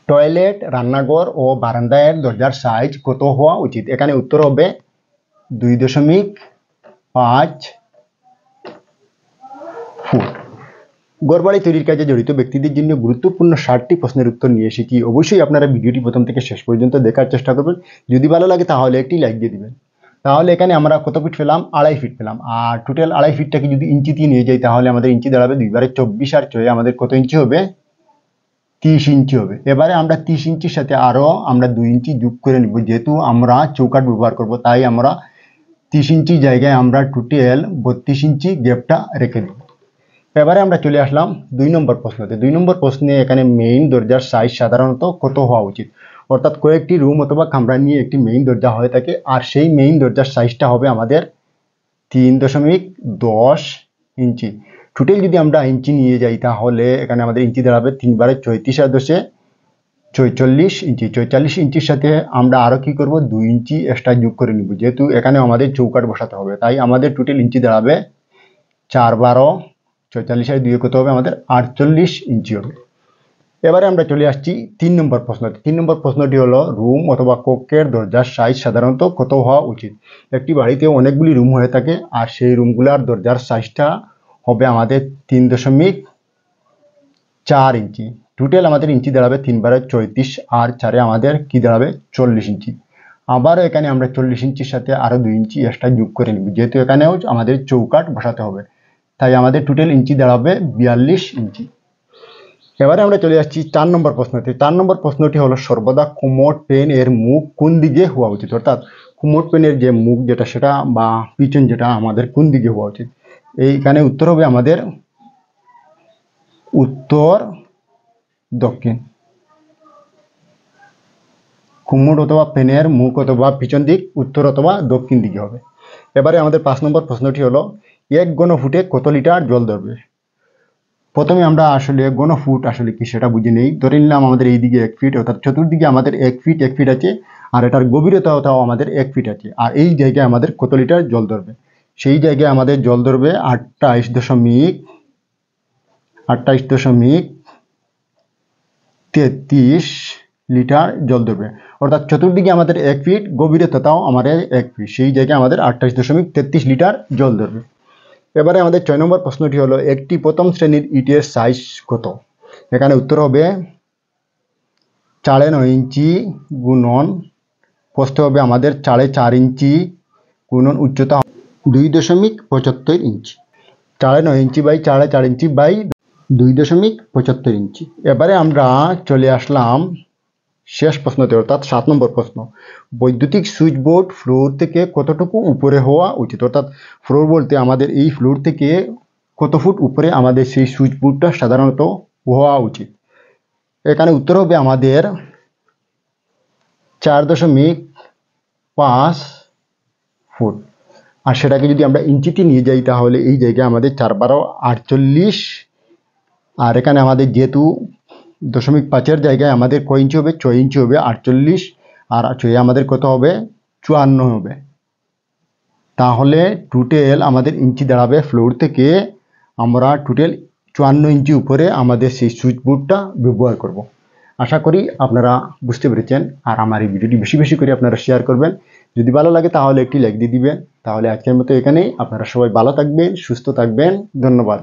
Toilet, রান্নাঘর ও বারান্দার দরজার সাইজ কত হওয়া উচিত? এখানে উত্তর হবে 2.5 ফুট। ঘরবাড়ি তৈরির কাজে জড়িত ব্যক্তিদের জন্য গুরুত্বপূর্ণ 60টি প্রশ্নের উত্তর নিয়ে এসেছি। অবশ্যই আপনারা ভিডিওটি প্রথম থেকে শেষ পর্যন্ত দেখার চেষ্টা করবেন। যদি ভালো লাগে তাহলে একটি লাইক দিয়ে দিবেন। তাহলে এখানে আমরা কত ফিট পেলাম? 2.5 ফিট পেলাম। আর টোটাল 2.5 ফিটটাকে যদি ইঞ্চিতে নিয়ে যাই তাহলে আমাদের ইঞ্চি দাঁড়াবে 2×24 আর 4 আমাদের কত ইঞ্চি হবে? 30 ইঞ্চি হবে। এবারে আমরা 30 ইঞ্চির সাথে আরও আমরা 2 ইঞ্চি যোগ করে নিব, যেহেতু আমরা চৌকাঠ ব্যবহার করব তাই আমরা 30 ইঞ্চি জায়গায় আমরা টোটাল 32 ইঞ্চি গ্যাপটা রেখে দেব। এবারে আমরা চলে আসলাম 2 নম্বর প্রশ্নতে। 2 নম্বর প্রশ্নে এখানে মেইন দরজার সাইজ সাধারণত কত হওয়া উচিত? অর্থাৎ কয়েকটি রুম অথবা কামরা নিয়ে একটি মেইন দরজা হয়ে থাকে, আর সেই মেইন দরজার সাইজটা হবে আমাদের 3.10 ইঞ্চি। টোটাল যদি আমরা ইঞ্চি নিয়ে যাই তাহলে এখানে আমাদের ইঞ্চি দাঁড়াবে 3×34 আর 10 44 ইঞ্চি। 44 ইঞ্চির সাথে আমরা আরও কি করব? 2 ইঞ্চি এক্সট্রা যোগ করে নিব, যেহেতু এখানে আমাদের চৌকাঠ বসাতে হবে তাই আমাদের টোটাল ইঞ্চি দাঁড়াবে 4×12 44 আর 2 কত হবে? আমাদের 48 ইঞ্চি হবে। এবারে আমরা চলে আসছি 3 নম্বর প্রশ্নতে। 3 নম্বর প্রশ্নটি হলো রুম অথবা কক্ষের দরজার সাইজ সাধারণত কত হওয়া উচিত? একটি বাড়িতে অনেকগুলি রুম হয়ে থাকে আর সেই রুমগুলোর দরজার সাইজটা হবে আমাদের 3.4 ইঞ্চি। টোটাল আমাদের ইঞ্চি দাঁড়াবে 3×34 আর 4 আমাদের কি দাঁড়াবে? 40 ইঞ্চি। আবারও এখানে আমরা 40 ইঞ্চির সাথে আরও 2 ইঞ্চি এক্সট্রা যোগ করে নিব, যেহেতু এখানেও আমাদের চৌকাঠ বসাতে হবে তাই আমাদের টোটাল ইঞ্চি দাঁড়াবে 42 ইঞ্চি। এবারে আমরা চলে আসছি 4 নম্বর প্রশ্নতে। 4 নম্বর প্রশ্নটি হলো সর্বদা কোমোড পেন এর মুখ কোন দিকে হওয়া উচিত? অর্থাৎ কোমোড পেনের যে মুখ যেটা সেটা বা পিছন যেটা আমাদের কোন দিকে হওয়া উচিত? এইখানে উত্তর হবে আমাদের উত্তর দক্ষিণ। কোমোড অথবা পেনের মুখ অথবা পিছন দিক উত্তর অথবা দক্ষিণ দিকে হবে। এবারে আমাদের 5 নম্বর প্রশ্নটি হলো 1 ঘনফুটে কত লিটার জল ধরবে? প্রথমে আমরা আসলে ঘনফুট আসলে কি সেটা বুঝে নেই। ধরে নিলাম আমাদের এই দিকে 1 ফিট, অর্থাৎ চতুর্দিকে আমাদের 1 ফিট আছে আর এটার গভীরতাও আমাদের 1 ফিট আছে, আর এই জায়গায় আমাদের কত লিটার জল ধরবে? সেই জায়গায় আমাদের জল ধরবে 28.33 লিটার জল ধরবে। অর্থাৎ চতুর্দিকে আমাদের 1 ফিট, গভীরতাও আমাদের 1 ফিট, সেই জায়গায় আমাদের 28.33 লিটার জল ধরবে। এবারে আমাদের 6 নম্বর প্রশ্নটি হলো একটি প্রথম শ্রেণীর ইটের সাইজ কত? এখানে উত্তর হবে 9.5 ইঞ্চি গুণন প্রস্থ হবে আমাদের 4.5 ইঞ্চি গুণন উচ্চতা 2.75 ইঞ্চি। 9.5 ইঞ্চি বাই 4.5 ইঞ্চি বাই 2.75 ইঞ্চি। এবারে আমরা চলে আসলাম শেষ প্রশ্নতে, অর্থাৎ 7 নম্বর প্রশ্ন। বৈদ্যুতিক সুইচ বোর্ড ফ্লোর থেকে কতটুকু উপরে হওয়া উচিত? অর্থাৎ ফ্লোর বলতে আমাদের এই ফ্লোর থেকে কত ফুট উপরে আমাদের সেই সুইচ বোর্ডটা সাধারণত হওয়া উচিত? এখানে উত্তর হবে আমাদের 4.5 ফুট। আর সেটাকে যদি আমরা ইঞ্চিতে নিয়ে যাই তাহলে এই জায়গায় আমাদের 4×12 48, আর এখানে আমাদের যেহেতু 0.5 জায়গায় আমাদের কয় ইঞ্চি হবে? 6 ইঞ্চি হবে। 48 আর 6 আমাদের কত হবে? 54 হবে। তাহলে টোটাল আমাদের ইঞ্চি দাঁড়াবে ফ্লোর থেকে আমরা টোটাল 54 ইঞ্চি উপরে আমাদের সেই সুইচ বোর্ডটা ব্যবহার করব। আশা করি আপনারা বুঝতে পেরেছেন, আর আমার এই ভিডিওটি বেশি বেশি করে আপনারা শেয়ার করবেন। যদি ভালো লাগে তাহলে একটি লাইক দিয়ে দিবেন। তাহলে আজকের মতো এখানেই। আপনারা সবাই ভালো থাকবেন, সুস্থ থাকবেন। ধন্যবাদ।